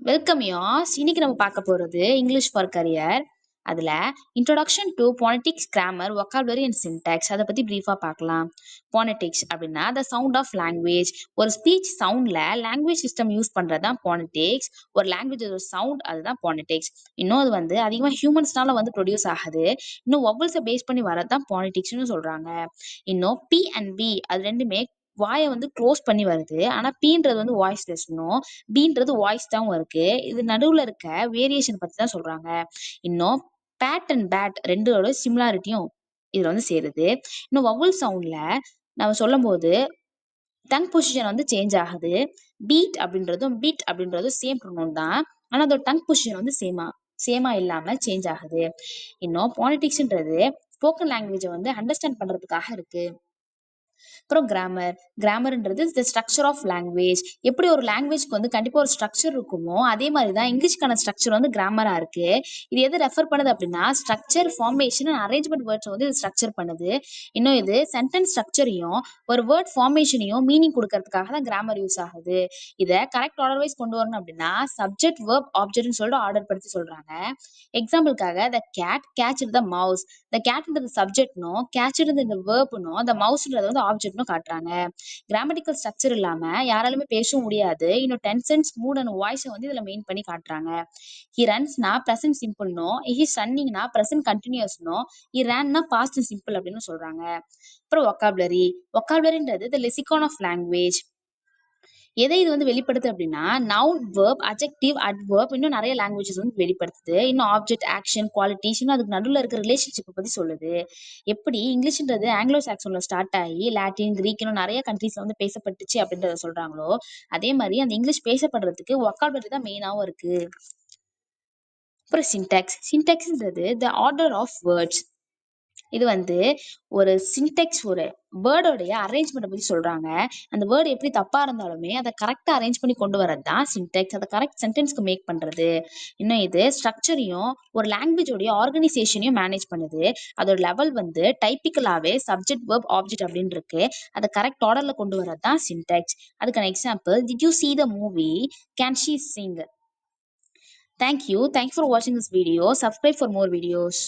Welcome யாஸ். இன்னைக்கு நம்ம பார்க்க போறது இங்கிலீஷ் ஃபார் கரியர். அதுல introduction to phonetics, grammar, vocabulary and syntax அதை பத்தி பிரீஃபா பார்க்கலாம். பொனடிக்ஸ் அப்படின்னா த சவுண்ட் ஆஃப் லாங்குவேஜ். ஒரு ஸ்பீச் சவுண்ட்ல லாங்குவேஜ் சிஸ்டம் யூஸ் பண்றதுதான் பொனடிக்ஸ். ஒரு லாங்குவேஜ் ஒரு சவுண்ட், அதுதான் பொனடிக்ஸ். இன்னும் அது அதிகமா ஹியூமன்ஸ்னால ப்ரொடியூஸ் ஆகுது. இன்னும் வவல்ஸை பேஸ் பண்ணி வரதான் பொனடிக்ஸ்னு சொல்றாங்க. இன்னும் பி அண்ட் பி அது ரெண்டுமே வாயை க்ளோஸ் பண்ணி வருது. ஆனா பீன்றது வாய்ஸ்லெஸ்னும், பீன்றது வாய்ஸ் தான் இருக்கு. இது நடுவுல இருக்க வேரியேஷன் பத்தி தான் சொல்றாங்க. இன்னும் பேட் அண்ட் பேட் ரெண்டோட சிமிலாரிட்டியும் இதுல சேருது. இன்னும் வவல் சவுண்ட்ல நம்ம சொல்லும் போது டங் பொசிஷன் சேஞ்ச் ஆகுது. பீட் அப்படின்றதும் சேம் ப்ரொனவுன் தான். ஆனா அதோட டங் பொசிஷன் சேமா இல்லாம சேஞ்ச் ஆகுது. இன்னும் பாலிடிக்ஸ்ன்றது ஸ்போக்கன் லாங்குவேஜை அண்டர்ஸ்டாண்ட் பண்றதுக்காக இருக்கு. அப்புறம் கிராமர்ன்றது தி ஸ்ட்ரக்சர் ஆஃப் லாங்குவேஜ். எப்படி ஒரு லாங்குவேஜ்க்கு கண்டிப்பா ஒரு ஸ்ட்ரக்சர் இருக்குமோ அதே மாதிரி தான் இங்கிலீஷ்க்கான ஸ்ட்ரக்சர் கிராமரா இருக்கு. இது எது ரெஃபர் பண்ணுது அப்படின்னா structure, formation and arrangement words இது ஸ்ட்ரக்சர் பண்ணுது. இன்னும் இது சென்டென்ஸ் ஸ்ட்ரக்சரையும் ஒரு வேர்ட் ஃபார்மேஷனையும் மீனிங் கொடுக்கறதுக்காக தான் கிராமர் யூஸ் ஆகுது. இதை கரெக்ட் ஆர்டர் வைஸ் கொண்டு வரணும் அப்படின்னா சப்ஜெக்ட், வெர்ப், ஆப்ஜெக்ட்னு சொல்லிட்டு ஆர்டர் படுத்தி சொல்றாங்க. எக்ஸாம்பிளுக்காக த கேட் கேட்ச்டு த மவுஸ். த கேட்ன்றது சப்ஜெக்ட்னும், கேட்ச்ன்றது இந்த வேர்ப்னும், த மவுஸ்ன்றது ஆப்ஜெக்ட்னும் காட்டுறாங்க. கிராமட்டிக்கல் ஸ்ட்ரக்சர் இல்லாம யாராலுமே பேசவும் முடியாது. இன்னும் டென்சென்ஸ், மூட் அண்ட் வாய்ஸ் இதுல மெயின் பண்ணி காட்டுறாங்க. ஹி ரன்ஸ்னா பிரசன்ட் சிம்பிள்னும், ஹி ரன்னிங்னா பிரசன்ட் கண்டினியூஸ்னும், ஹி ரன்னா பாஸ்ட் சிம்பிள் அப்படின்னு சொல்றாங்க. அப்புறம் வொக்காபுலரின்றது தி லெக்சிகான் ஆஃப் லாங்குவேஜ். எதை இது வெளிப்படுத்து அப்படின்னா நவுன், வெர்ப், அட்ஜெக்டிவ், அட்வெர்ப் இன்னும் நிறைய லாங்குவேஜஸ் வெளிப்படுத்துது. இன்னும் ஆப்ஜெக்ட், ஆக்ஷன், குவாலிட்டிஸ் இன்னும் அதுக்கு நடுவில் இருக்க ரிலேஷன்ஷிப் பத்தி சொல்லுது. எப்படி இங்கிலீஷ்ன்றது ஆங்கிலோ சாக்சன்ல ஸ்டார்ட் ஆகி லாட்டின், கிரீக் இன்னும் நிறைய கண்ட்ரீஸ்ல பேசப்பட்டுச்சு அப்படின்றத சொல்றாங்களோ அதே மாதிரி அந்த இங்கிலீஷ் பேசப்படுறதுக்கு வொக்காபுலரி தான் மெயினாவும் இருக்கு. அப்புறம் சின்டாக்ஸ்ன்றது த ஆர்டர் ஆஃப் வேர்ட்ஸ். இது ஒரு சின்டெக்ஸ், ஒரு வேர்டோடைய அரேஞ்ச்மெண்ட் பத்தி சொல்றாங்க. அந்த வேர்டு எப்படி தப்பா இருந்தாலுமே அதை கரெக்டா அரேஞ்ச் பண்ணி கொண்டு வரது தான் சின்டெக்ஸ். அதை கரெக்ட் சென்டென்ஸ்க்கு மேக் பண்றது. இன்னும் இது ஸ்ட்ரக்சரையும் ஒரு லாங்குவேஜோடைய ஆர்கனைசேஷனையும் மேனேஜ் பண்ணுது. அதோட லெவல் டைப்பிக்கலாவே சப்ஜெக்ட், வெர்ப், ஆப்ஜெக்ட் அப்படின்னு இருக்கு. அதை கரெக்ட் ஆர்டர்ல கொண்டு வரது தான் சின்டெக்ஸ். அதுக்கான example, did you see the movie? Can she sing? Thank you for watching this video. Subscribe for more videos.